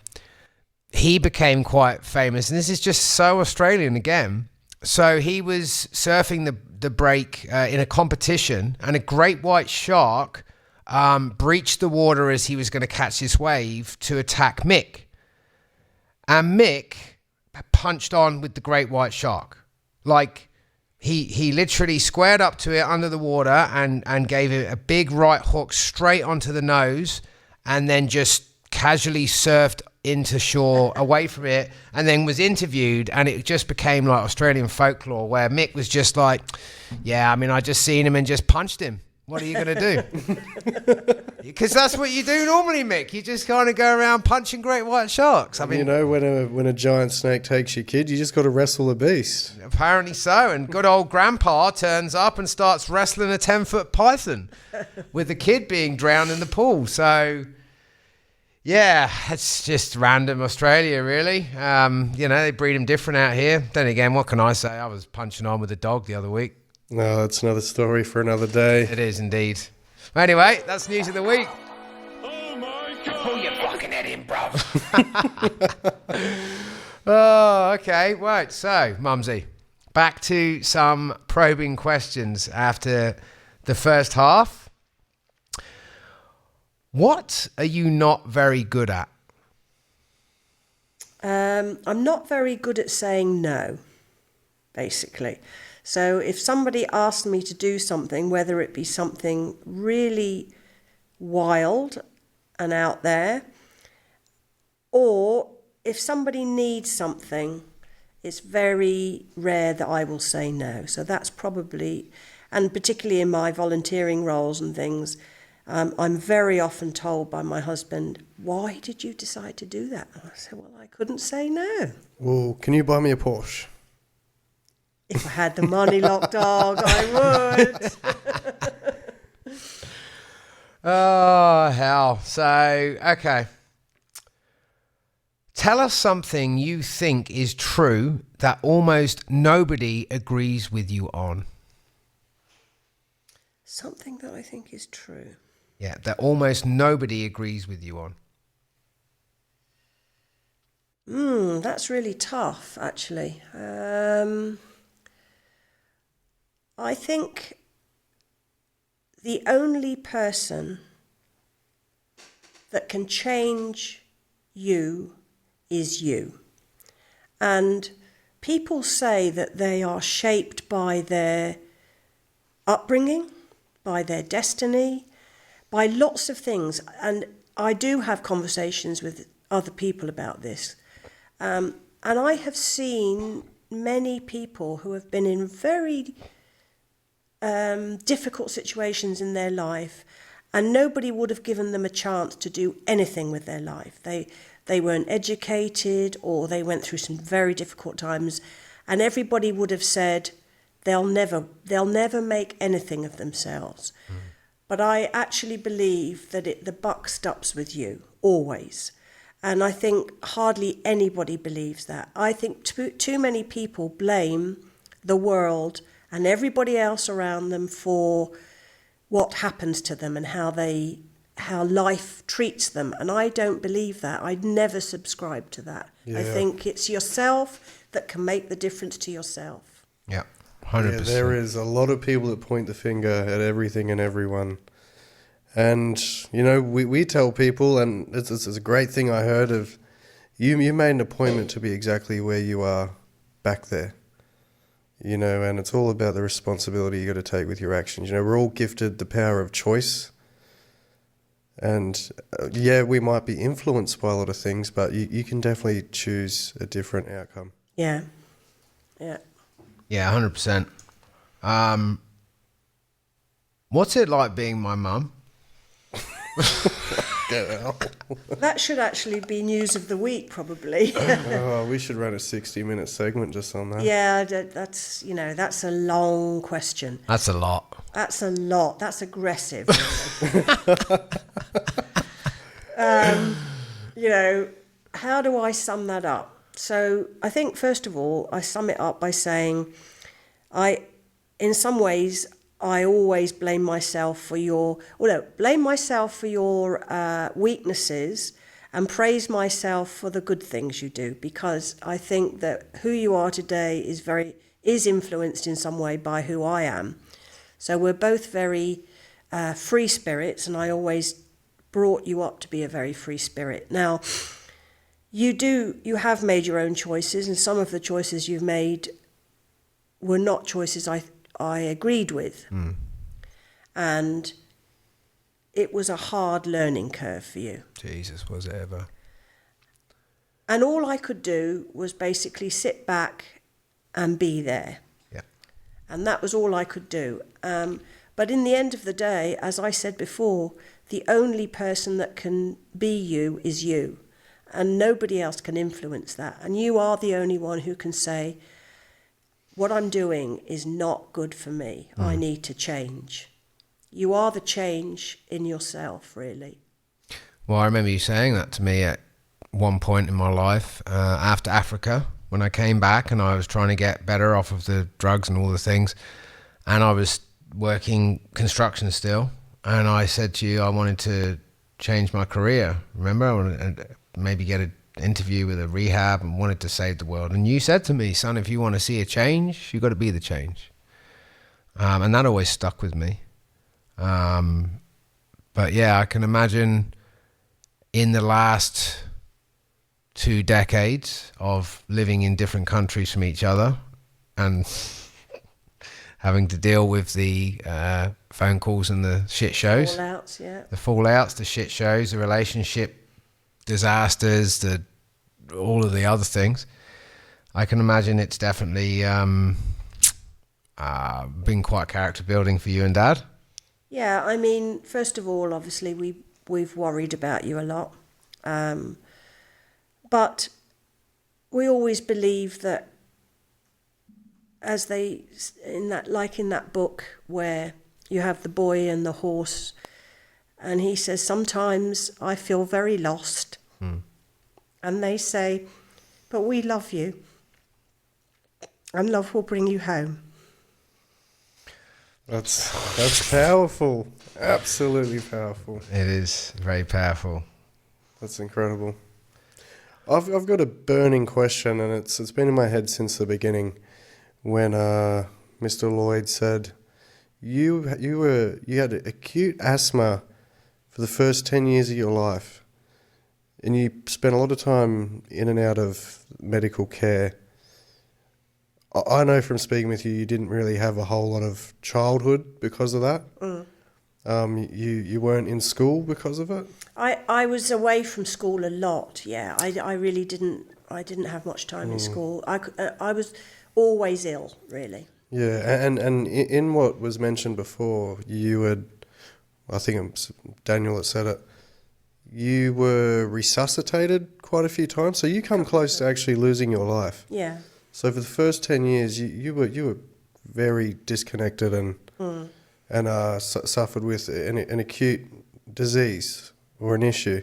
he became quite famous. And this is just so Australian again. So he was surfing the break in a competition, and a great white shark breached the water as he was going to catch this wave to attack Mick. And Mick punched on with the great white shark. Like, he literally squared up to it under the water and gave it a big right hook straight onto the nose, and then just casually surfed into shore away from it, and then was interviewed, and it just became like Australian folklore where Mick was just like, yeah, I mean, I just seen him and just punched him. What are you going to do? Because that's what you do normally, Mick. You just kind of go around punching great white sharks. I mean, you know, when a giant snake takes your kid, you just got to wrestle the beast. Apparently so. And good old grandpa turns up and starts wrestling a 10-foot python with the kid being drowned in the pool. So, yeah, it's just random Australia, really. You know, they breed them different out here. Then again, what can I say? I was punching on with a dog the other week. No, that's another story for another day. It is indeed. Anyway, that's news of the week. Oh my God! Pull your fucking head in, bruv. Oh, okay. Right. So, Mumsy, back to some probing questions after the first half. What are you not very good at? I'm not very good at saying no, basically. So if somebody asked me to do something, whether it be something really wild and out there, or if somebody needs something, it's very rare that I will say no. So that's probably, and particularly in my volunteering roles and things, I'm very often told by my husband, why did you decide to do that? And I said, well, I couldn't say no. Well, can you buy me a Porsche? If I had the money, dog, I would. Oh, hell. So, okay. Tell us something you think is true that almost nobody agrees with you on. Something that I think is true. Yeah, that almost nobody agrees with you on. That's really tough, actually. I think the only person that can change you is you. And people say that they are shaped by their upbringing, by their destiny, by lots of things. And I do have conversations with other people about this. And I have seen many people who have been in very difficult situations in their life, and nobody would have given them a chance to do anything with their life. They weren't educated, or they went through some very difficult times, and everybody would have said they'll never make anything of themselves. But I actually believe that the buck stops with you always, and I think hardly anybody believes that. I think too many people blame the world and everybody else around them for what happens to them and how life treats them. And I don't believe that. I'd never subscribe to that. Yeah. I think it's yourself that can make the difference to yourself. Yeah, 100%. Yeah, there is a lot of people that point the finger at everything and everyone. And, you know, we tell people, and it's a great thing I heard of, you made an appointment to be exactly where you are back there. You know, and it's all about the responsibility you got to take with your actions. You know, we're all gifted the power of choice. And, yeah, we might be influenced by a lot of things, but you can definitely choose a different outcome. Yeah. Yeah. Yeah, 100%. What's it like being my mum? That should actually be news of the week, probably. Oh, we should run a 60-minute segment just on that. Yeah, that's a long question. That's a lot. That's a lot. That's aggressive. You know, how do I sum that up? So I think, first of all, I sum it up by saying in some ways, I always blame myself for your weaknesses and praise myself for the good things you do, because I think that who you are today is influenced in some way by who I am. So we're both very free spirits, and I always brought you up to be a very free spirit. Now, you have made your own choices, and some of the choices you've made were not choices I agreed with. And it was a hard learning curve for you. Jesus, was it ever? And all I could do was basically sit back and be there. Yeah. And that was all I could do. But in the end of the day, as I said before, the only person that can be you is you. And nobody else can influence that. And you are the only one who can say, what I'm doing is not good for me. I need to change. You are the change in yourself, really. Well, I remember you saying that to me at one point in my life, after Africa, when I came back and I was trying to get better off of the drugs and all the things. And I was working construction still. And I said to you, I wanted to change my career. Remember? I wanted to maybe get an interview with a rehab and wanted to save the world. And you said to me, son, if you want to see a change, you've got to be the change. And that always stuck with me. But yeah, I can imagine in the last 2 decades of living in different countries from each other and having to deal with the phone calls and the shit shows. Fallouts, yeah. The fallouts, the shit shows, the relationship disasters, all of the other things. I can imagine it's definitely been quite character building for you and Dad. Yeah, I mean, first of all, obviously, we've worried about you a lot. But we always believe that in that book where you have the boy and the horse, and he says, sometimes I feel very lost. And they say, but we love you. And love will bring you home. That's powerful. Absolutely powerful. It is very powerful. That's incredible. I've got a burning question, and it's been in my head since the beginning. When Mr. Lloyd said you had acute asthma for the first 10 years of your life, and you spent a lot of time in and out of medical care. I know from speaking with you, you didn't really have a whole lot of childhood because of that. You weren't in school because of it? I was away from school a lot, yeah. I really didn't have much time in school. I was always ill, really. Yeah, and in what was mentioned before, you had, I think it was Daniel that said it, you were resuscitated quite a few times, so you come close to actually losing your life. Yeah. So for the first 10 years, you were very disconnected and suffered with an acute disease or an issue.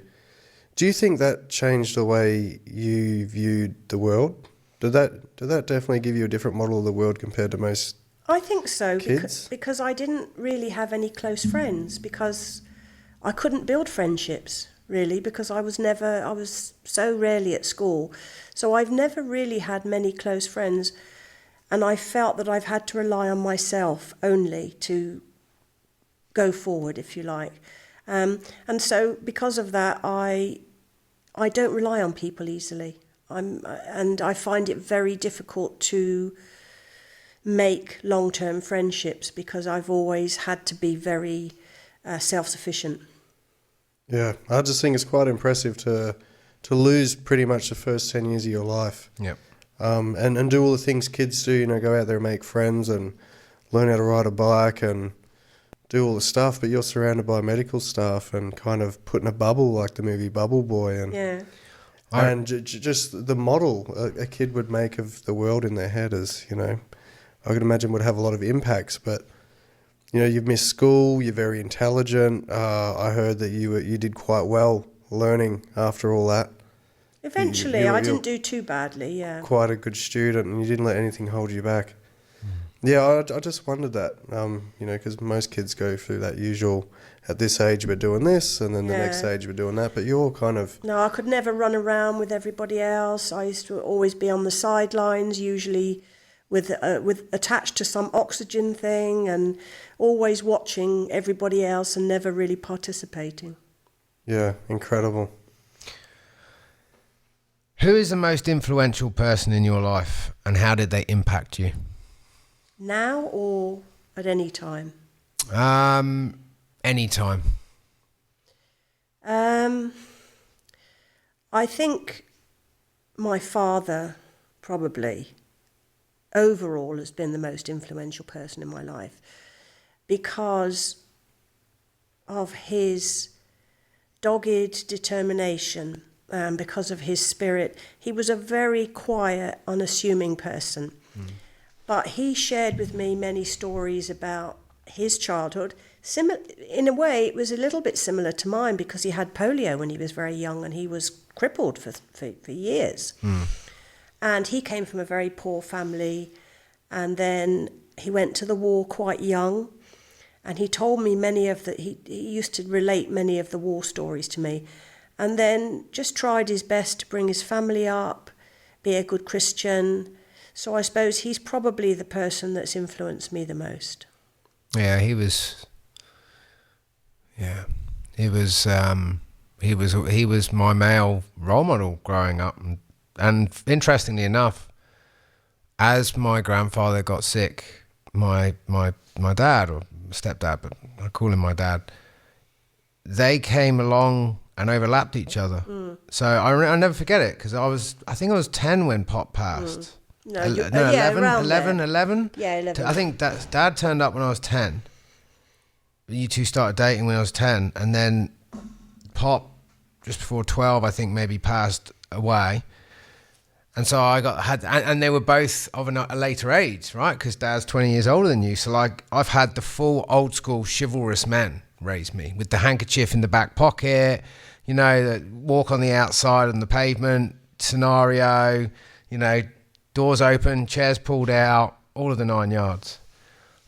Do you think that changed the way you viewed the world? Did that definitely give you a different model of the world compared to most I think so, kids? because I didn't really have any close friends, because I couldn't build friendships, really, because I was so rarely at school. So I've never really had many close friends, and I felt that I've had to rely on myself only to go forward, if you like. And so because of that, I don't rely on people easily. And I find it very difficult to make long-term friendships because I've always had to be very self-sufficient. Yeah, I just think it's quite impressive to lose pretty much the first 10 years of your life. Yep. And do all the things kids do, go out there and make friends and learn how to ride a bike and do all the stuff, but you're surrounded by medical staff and kind of put in a bubble like the movie Bubble Boy. And Yeah. And just the model a kid would make of the world in their head is, I could imagine would have a lot of impacts. But, you've missed school, you're very intelligent. I heard that you did quite well learning after all that. Eventually, I didn't do too badly, yeah. Quite a good student, and you didn't let anything hold you back. Yeah, I just wondered that, because most kids go through that usual, at this age we're doing this, and then the next age we're doing that, but you're kind of... No, I could never run around with everybody else. I used to always be on the sidelines, usually with attached to some oxygen thing, and always watching everybody else and never really participating. Yeah, incredible. Who is the most influential person in your life, and how did they impact you? Now or at any time? Anytime. I think my father probably overall has been the most influential person in my life because of his dogged determination, because of his spirit. He was a very quiet, unassuming person. But he shared with me many stories about his childhood. In a way, it was a little bit similar to mine because he had polio when he was very young and he was crippled for years. And he came from a very poor family, and then he went to the war quite young, and he told me he used to relate many of the war stories to me, and then just tried his best to bring his family up, be a good Christian. So I suppose he's probably the person that's influenced me the most. Yeah, he was. Yeah, he was my male role model growing up, and interestingly enough, as my grandfather got sick, my dad, or stepdad, but I call him my dad, they came along and overlapped each other. So I never forget it because I think I was 10 when Pop passed. No, 11. Yeah, 11. I think Dad turned up when I was 10. You two started dating when I was 10, and then Pop, just before 12, I think maybe passed away. And so and they were both of a later age, right? Because Dad's 20 years older than you. So like, I've had the full old school chivalrous men raise me with the handkerchief in the back pocket, the walk on the outside on the pavement scenario, doors open, chairs pulled out, all of the 9 yards.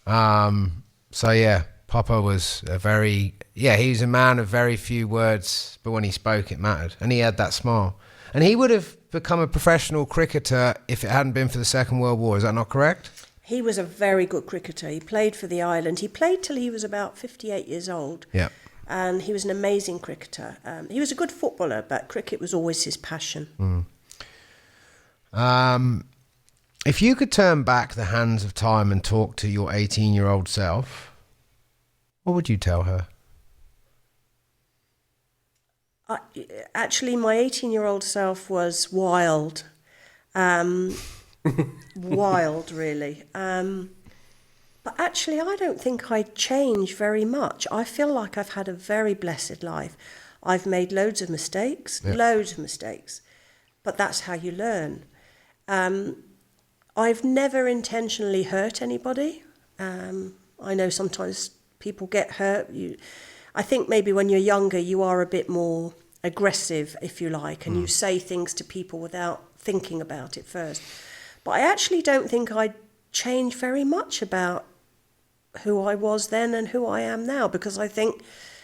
So yeah, Papa was he was a man of very few words, but when he spoke, it mattered. And he had that smile. And he would have become a professional cricketer if it hadn't been for the Second World War. Is that not correct? He was a very good cricketer. He played for the island. He played till he was about 58 years old. Yeah. And he was an amazing cricketer. He was a good footballer, but cricket was always his passion. If you could turn back the hands of time and talk to your 18-year-old self, what would you tell her? Actually, my 18-year-old self was wild. Wild, really. But actually, I don't think I'd change very much. I feel like I've had a very blessed life. I've made loads of mistakes, but that's how you learn. I've never intentionally hurt anybody. I know sometimes people get hurt. I think maybe when you're younger, you are a bit more aggressive, if you like, and you say things to people without thinking about it first. But I actually don't think I'd change very much about who I was then and who I am now, because I think,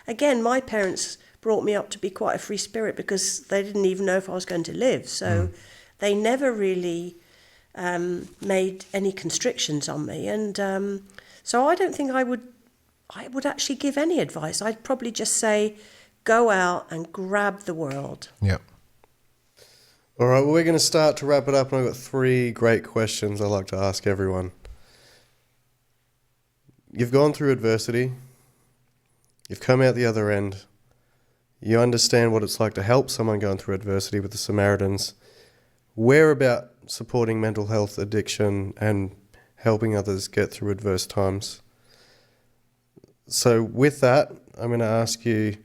again, my parents brought me up to be quite a free spirit because they didn't even know if I was going to live. So they never really made any constrictions on me. And so I don't think I would actually give any advice. I'd probably just say, go out and grab the world. Yeah. All right, well, we're going to start to wrap it up, and I've got 3 great questions I'd like to ask everyone. You've gone through adversity. You've come out the other end. You understand what it's like to help someone going through adversity with the Samaritans. Where about supporting mental health, addiction, and helping others get through adverse times? So with that, I'm going to ask you,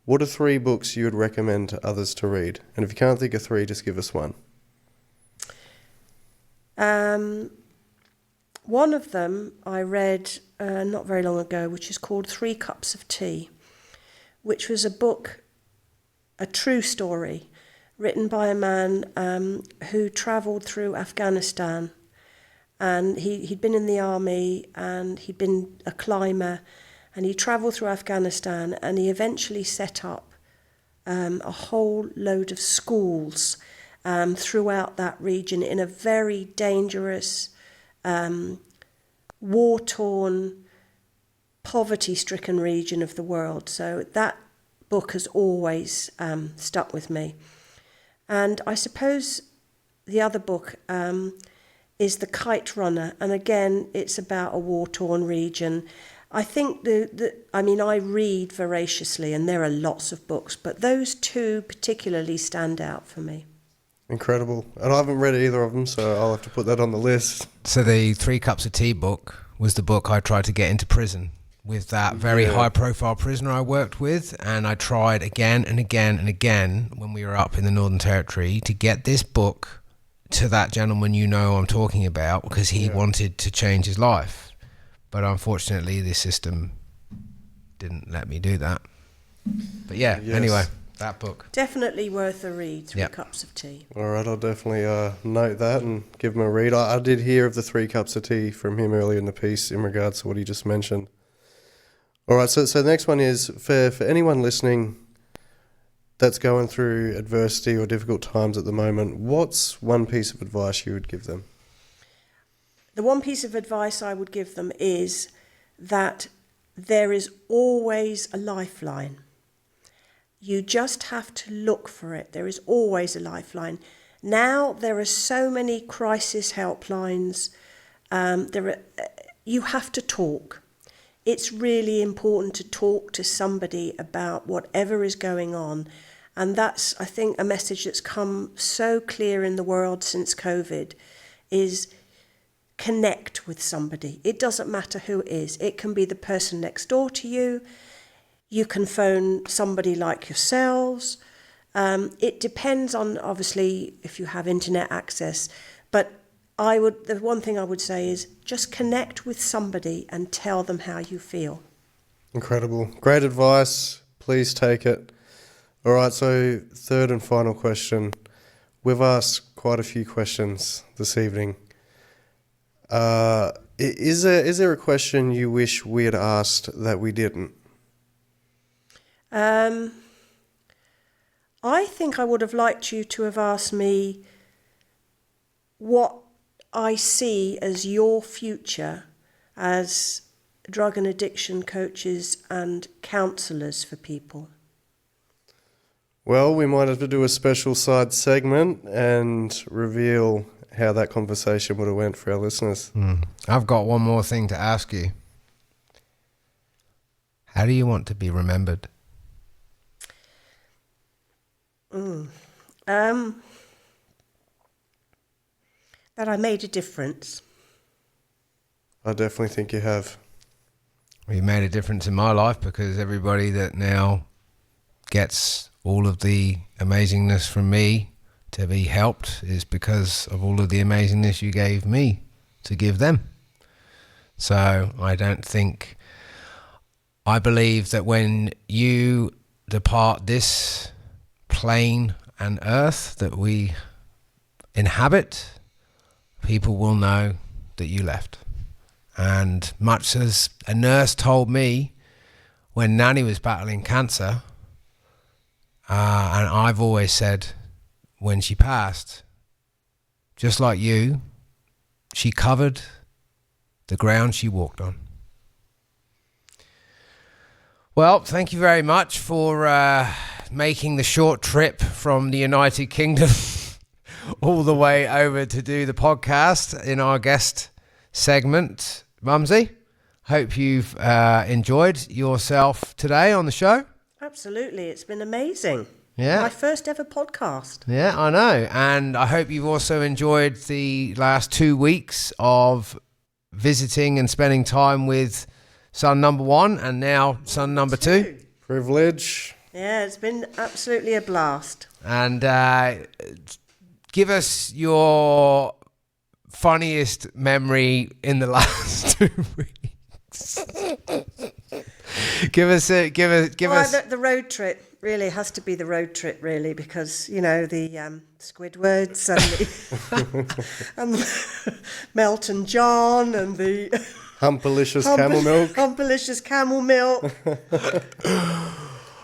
what are 3 books you would recommend to others to read? And if you can't think of 3, just give us one. One of them I read not very long ago, which is called 3 Cups of Tea, which was a book, a true story, written by a man who travelled through Afghanistan. And he'd been in the army, and he'd been a climber, and he travelled through Afghanistan, and he eventually set up a whole load of schools throughout that region in a very dangerous, war-torn, poverty-stricken region of the world. So that book has always stuck with me. And I suppose the other book is The Kite Runner. And again, it's about a war-torn region. I think I read voraciously, and there are lots of books, but those two particularly stand out for me. Incredible. And I haven't read either of them, so I'll have to put that on the list. So the 3 Cups of Tea book was the book I tried to get into prison with that very high-profile prisoner I worked with, and I tried again and again and again when we were up in the Northern Territory to get this book to that gentleman I'm talking about, because he wanted to change his life. But unfortunately, the system didn't let me do that. But anyway, that book. Definitely worth a read, 3 Cups of Tea. All right, I'll definitely note that and give him a read. I did hear of the 3 Cups of Tea from him earlier in the piece in regards to what he just mentioned. All right, so the next one is, for anyone listening that's going through adversity or difficult times at the moment, what's one piece of advice you would give them? The one piece of advice I would give them is that there is always a lifeline. You just have to look for it. There is always a lifeline. Now there are so many crisis helplines. You have to talk. It's really important to talk to somebody about whatever is going on. And that's, I think, a message that's come so clear in the world since COVID, is connect with somebody. It doesn't matter who it is. It can be the person next door to you. You can phone somebody like yourselves. It depends on, obviously, if you have internet access. But the one thing I would say is just connect with somebody and tell them how you feel. Incredible. Great advice. Please take it. All right, so third and final question. We've asked quite a few questions this evening. Is there a question you wish we had asked that we didn't? I think I would have liked you to have asked me what I see as your future as drug and addiction coaches and counsellors for people. Well, we might have to do a special side segment and reveal how that conversation would have went for our listeners. I've got one more thing to ask you. How do you want to be remembered? That I made a difference. I definitely think you have. Well, you made a difference in my life, because everybody that now gets all of the amazingness from me to be helped is because of all of the amazingness you gave me to give them. So I believe that when you depart this plane and earth that we inhabit, people will know that you left. And much as a nurse told me when Nanny was battling cancer, and I've always said when she passed, just like you, she covered the ground she walked on. Well, thank you very much for making the short trip from the United Kingdom all the way over to do the podcast in our guest segment. Mumsie, hope you've enjoyed yourself today on the show. Absolutely, it's been amazing. Yeah. My first ever podcast. Yeah, I know. And I hope you've also enjoyed the last 2 weeks of visiting and spending time with son number 1 and now son number 2. Privilege. Yeah, it's been absolutely a blast. And give us your funniest memory in the last 2 weeks. Give us. The road trip really has to be the road trip, really, because the Squidwards and the Melton John and the Humpalicious camel milk. Humpalicious camel milk.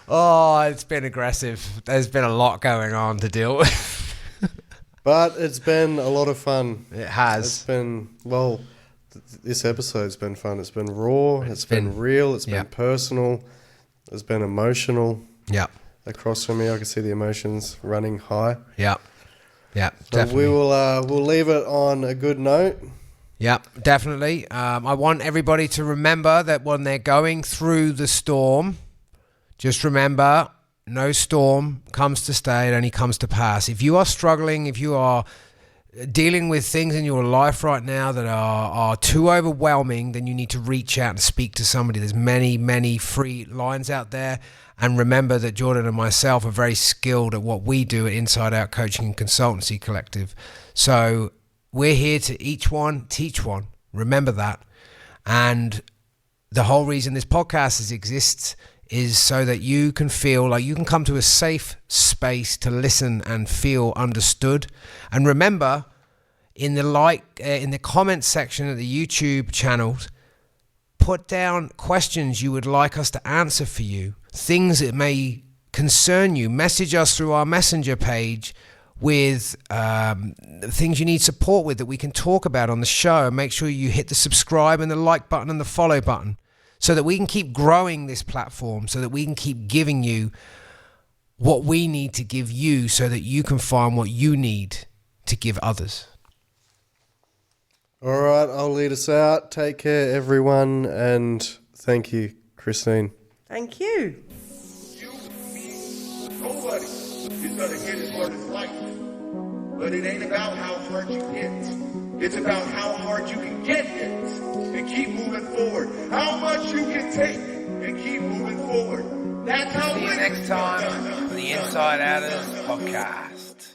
Oh, it's been aggressive. There's been a lot going on to deal with. But it's been a lot of fun. It has. It's been, this episode's been fun. It's been raw. It's been real. It's been personal. It's been emotional. Yeah. across from me. I can see the emotions running high. Yeah, So definitely. we'll leave it on a good note. Yeah, definitely. I want everybody to remember that when they're going through the storm, just remember, no storm comes to stay, it only comes to pass. If you are struggling, if you are dealing with things in your life right now that are too overwhelming, then you need to reach out and speak to somebody. There's many free lines out there. And remember that Jordan and myself are very skilled at what we do at Inside Out Coaching and Consultancy Collective. So we're here to each one, teach one. Remember that. And the whole reason this podcast exists is so that you can feel like you can come to a safe space to listen and feel understood. And remember, in the comments section of the YouTube channels, put down questions you would like us to answer for you, things that may concern you. Message us through our messenger page with things you need support with that we can talk about on the show. And make sure you hit the subscribe and the like button and the follow button so that we can keep growing this platform, so that we can keep giving you what we need to give you so that you can find what you need to give others. All right, I'll lead us out. Take care, everyone, and thank you, Christine. Thank you. You, me, nobody is gonna hit as hard as life. But it ain't about how hard you hit. It's about how hard you can get hit and keep moving forward. How much you can take and keep moving forward. That's how. See you next time for the Inside Outers podcast.